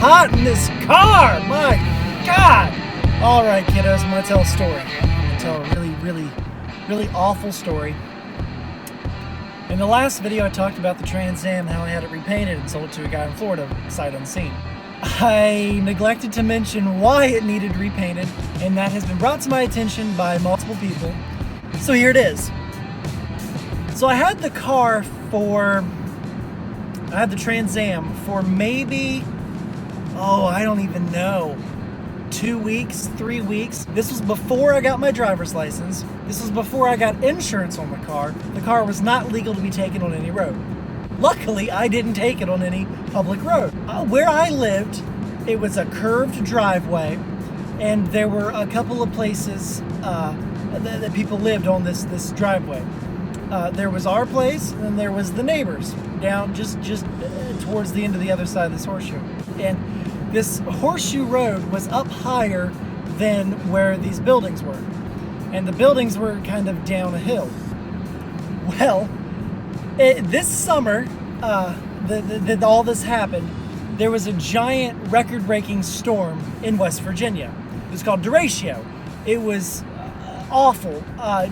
hot in this car. My God. All right, kiddos, I'm going to tell a story. I'm going to tell a really awful story. In the last video, I talked about the Trans Am, how I had it repainted and sold it to a guy in Florida, sight unseen. I neglected to mention why it needed repainted, and that has been brought to my attention by multiple people. So here it is. So I had the Trans Am for maybe, I don't even know, 2 weeks, 3 weeks. This was before I got my driver's license. This was before I got insurance on the car. The car was not legal to be taken on any road. Luckily, I didn't take it on any public road. Where I lived, it was a curved driveway, and there were a couple of places that people lived on this driveway. There was our place, and then there was the neighbors down just towards the end of the other side of this horseshoe. And this horseshoe road was up higher than where these buildings were. And the buildings were kind of down a hill. Well, this summer, that all this happened, there was a giant record-breaking storm in West Virginia. It was called Derecho. It was awful.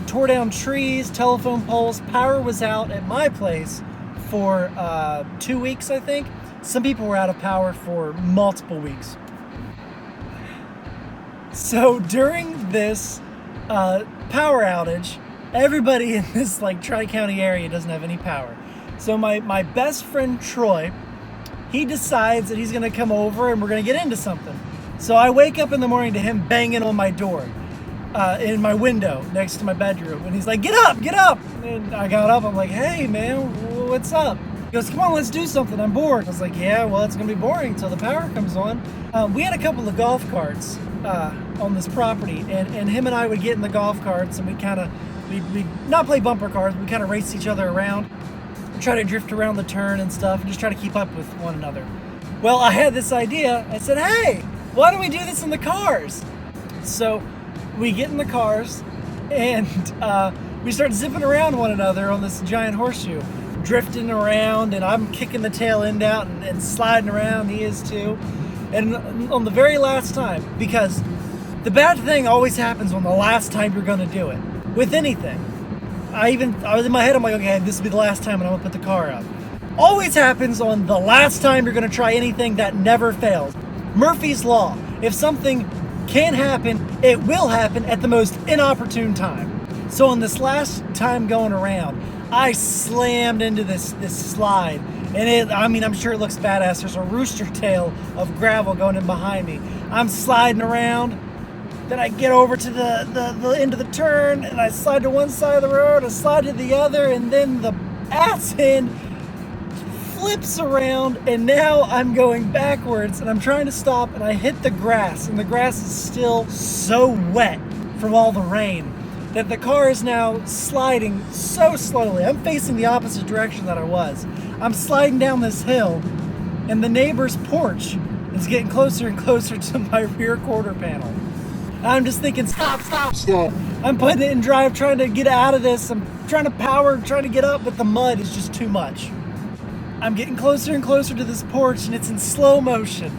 Tore down trees, telephone poles. Power was out at my place for 2 weeks, I think. Some people were out of power for multiple weeks. So during this power outage, everybody in this Tri-County area doesn't have any power. So my best friend Troy, he decides that he's gonna come over and we're gonna get into something. So I wake up in the morning to him banging on my door, in my window next to my bedroom. And he's like, get up. And I got up, I'm like, hey man, what's up? He goes, come on, let's do something, I'm bored. I was like, yeah, well, it's gonna be boring until the power comes on. We had a couple of golf carts on this property, and him and I would get in the golf carts and we'd not play bumper cars, we'd kind of race each other around, try to drift around the turn and stuff, and just try to keep up with one another. Well, I had this idea. I said, hey, why don't we do this in the cars? So we get in the cars and we start zipping around one another on this giant horseshoe, drifting around, and I'm kicking the tail end out and sliding around. He is too. And on the very last time, because the bad thing always happens on the last time you're gonna do it with anything. I was in my head, I'm like, okay, this will be the last time and I'm gonna put the car up. Always happens on the last time you're gonna try anything. That never fails. Murphy's Law. If something can happen, it will happen at the most inopportune time. So on this last time going around, I slammed into this slide. And I'm sure it looks badass. There's a rooster tail of gravel going in behind me. I'm sliding around. Then I get over to the end of the turn, and I slide to one side of the road, I slide to the other, and then the ass end flips around, and now I'm going backwards, and I'm trying to stop, and I hit the grass, and the grass is still so wet from all the rain that the car is now sliding so slowly. I'm facing the opposite direction that I was. I'm sliding down this hill, and the neighbor's porch is getting closer and closer to my rear quarter panel. I'm just thinking, stop. I'm putting it in drive, trying to get out of this. I'm trying to power, trying to get up, but the mud is just too much. I'm getting closer and closer to this porch, and it's in slow motion.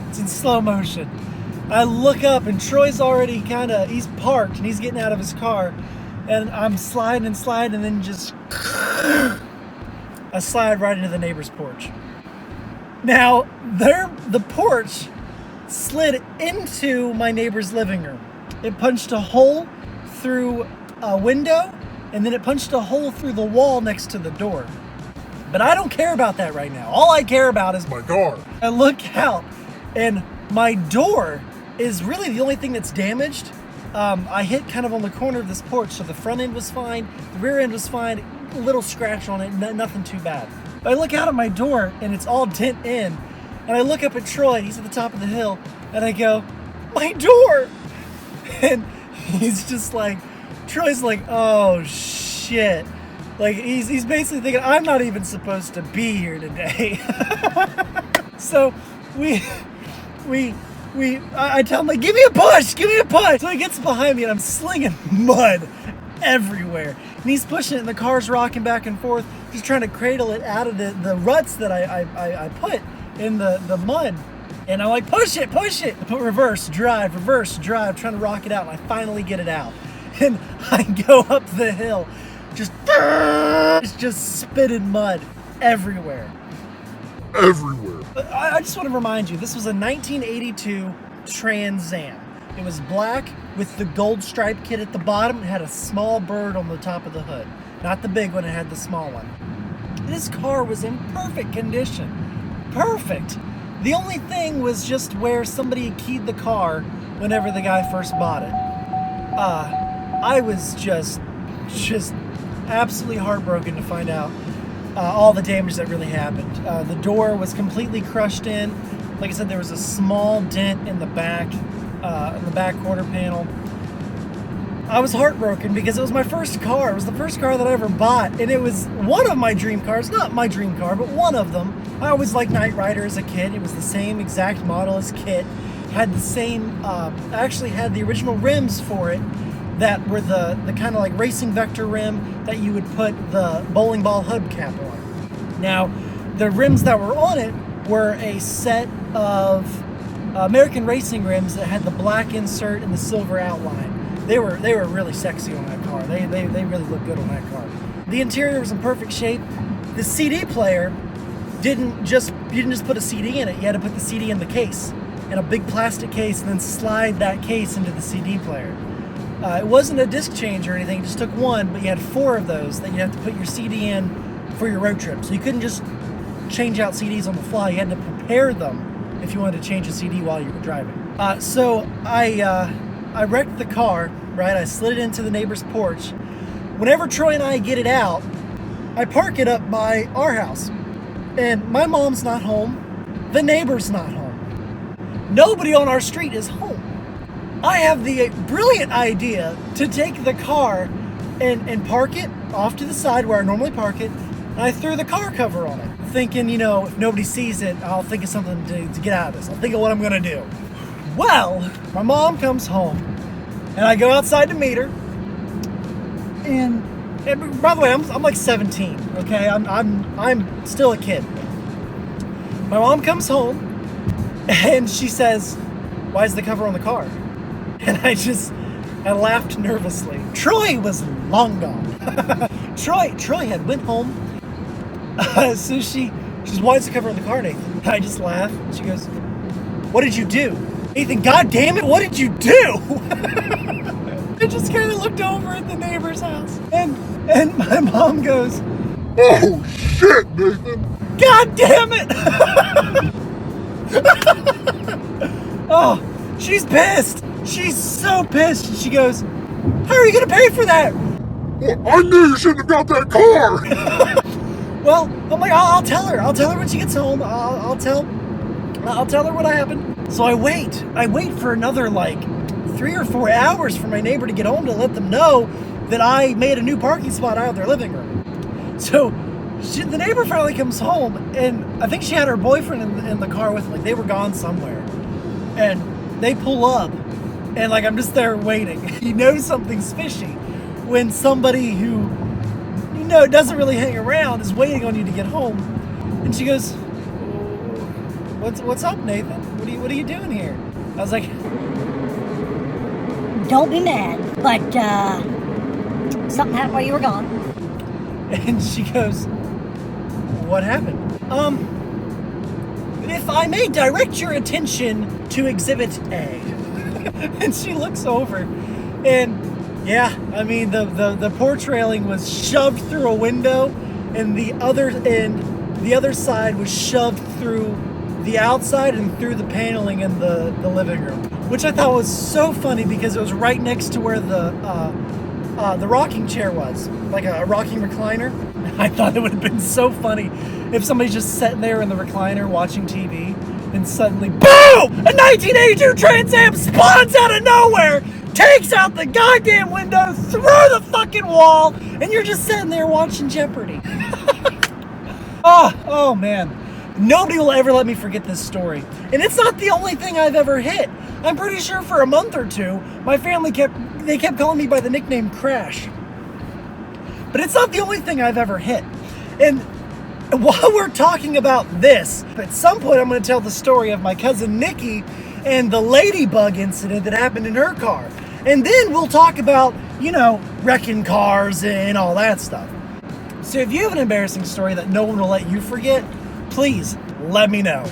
I look up, and Troy's already he's parked, and he's getting out of his car. And I'm sliding, and then just I slide right into the neighbor's porch. Now, the porch slid into my neighbor's living room. It punched a hole through a window, and then it punched a hole through the wall next to the door. But I don't care about that right now. All I care about is my car. I look out, and my door is really the only thing that's damaged. I hit kind of on the corner of this porch, so the front end was fine, the rear end was fine, a little scratch on it, nothing too bad. But I look out at my door, and it's all dent in, and I look up at Troy, he's at the top of the hill, and I go, my door! And he's just like, Troy's like, oh shit. Like, he's basically thinking, I'm not even supposed to be here today. So I tell him, like, give me a push. So he gets behind me, and I'm slinging mud everywhere. And he's pushing it, and the car's rocking back and forth, just trying to cradle it out of the ruts that I put in the mud. And I'm like, push it, push it. I put reverse drive, trying to rock it out, and I finally get it out. And I go up the hill, just spitting mud everywhere. Everywhere. I just want to remind you, this was a 1982 Trans Am. It was black with the gold stripe kit at the bottom. It had a small bird on the top of the hood. Not the big one, it had the small one. This car was in perfect condition. Perfect. The only thing was just where somebody keyed the car whenever the guy first bought it. I was just absolutely heartbroken to find out all the damage that really happened. The door was completely crushed in. Like I said, there was a small dent in the back quarter panel. I was heartbroken because it was my first car. It was the first car that I ever bought, and it was one of my dream cars. Not my dream car, but one of them. I always liked Knight Rider as a kid. It was the same exact model as Kit. Had the same, actually had the original rims for it that were the kind of like racing vector rim that you would put the bowling ball hubcap on. Now, the rims that were on it were a set of American racing rims that had the black insert and the silver outline. They were really sexy on that car. They really looked good on that car. The interior was in perfect shape. The CD player you didn't just put a CD in it. You had to put the CD in the case, in a big plastic case, and then slide that case into the CD player. It wasn't a disc change or anything. It just took one, but you had 4 of those that you had to put your CD in for your road trip. So you couldn't just change out CDs on the fly. You had to prepare them if you wanted to change a CD while you were driving. So I wrecked the car, right? I slid it into the neighbor's porch. Whenever Troy and I get it out, I park it up by our house. And my mom's not home. The neighbor's not home. Nobody on our street is home. I have the brilliant idea to take the car and park it off to the side where I normally park it. And I threw the car cover on it, thinking, if nobody sees it, I'll think of something to get out of this. I'll think of what I'm going to do. Well, my mom comes home, and I go outside to meet her. And by the way, I'm like 17. Okay, I'm still a kid. My mom comes home, and she says, "Why is the cover on the car?" And I laughed nervously. Troy was long gone. Troy had went home. So she says, "Why is the cover on the car, Nathan?" I just laughed. She goes, "What did you do?" Nathan, God damn it, what did you do? I just kind of looked over at the neighbor's house, and my mom goes, "Oh shit, Nathan!" God damn it! Oh, she's pissed. She's so pissed. She goes, "How are you gonna pay for that?" Well, I knew you shouldn't have got that car. Well, I'm like, I'll tell her. I'll tell her when she gets home. I'll tell her what happened. So I wait for another 3 or 4 hours for my neighbor to get home to let them know that I made a new parking spot out of their living room. So the neighbor finally comes home, and I think she had her boyfriend in the car with them. They were gone somewhere. And they pull up, and I'm just there waiting. You know something's fishy when somebody who doesn't really hang around is waiting on you to get home. And she goes, What's up, Nathan? What are you doing here? I was like, don't be mad, but something happened while you were gone. And she goes, what happened? If I may direct your attention to Exhibit A. And she looks over, and yeah, I mean the porch railing was shoved through a window, and the other side was shoved through the outside and through the paneling in the living room, which I thought was so funny because it was right next to where the rocking chair was, like a rocking recliner. I thought it would have been so funny if somebody's just sitting there in the recliner watching TV, and suddenly, boom! A 1982 Trans Am spawns out of nowhere, takes out the goddamn window, through the fucking wall, and you're just sitting there watching Jeopardy. Oh man. Nobody will ever let me forget this story. And it's not the only thing I've ever hit. I'm pretty sure for a month or two, my family kept calling me by the nickname Crash. But it's not the only thing I've ever hit. And while we're talking about this, at some point I'm going to tell the story of my cousin Nikki and the ladybug incident that happened in her car. And then we'll talk about, wrecking cars and all that stuff. So if you have an embarrassing story that no one will let you forget, please let me know.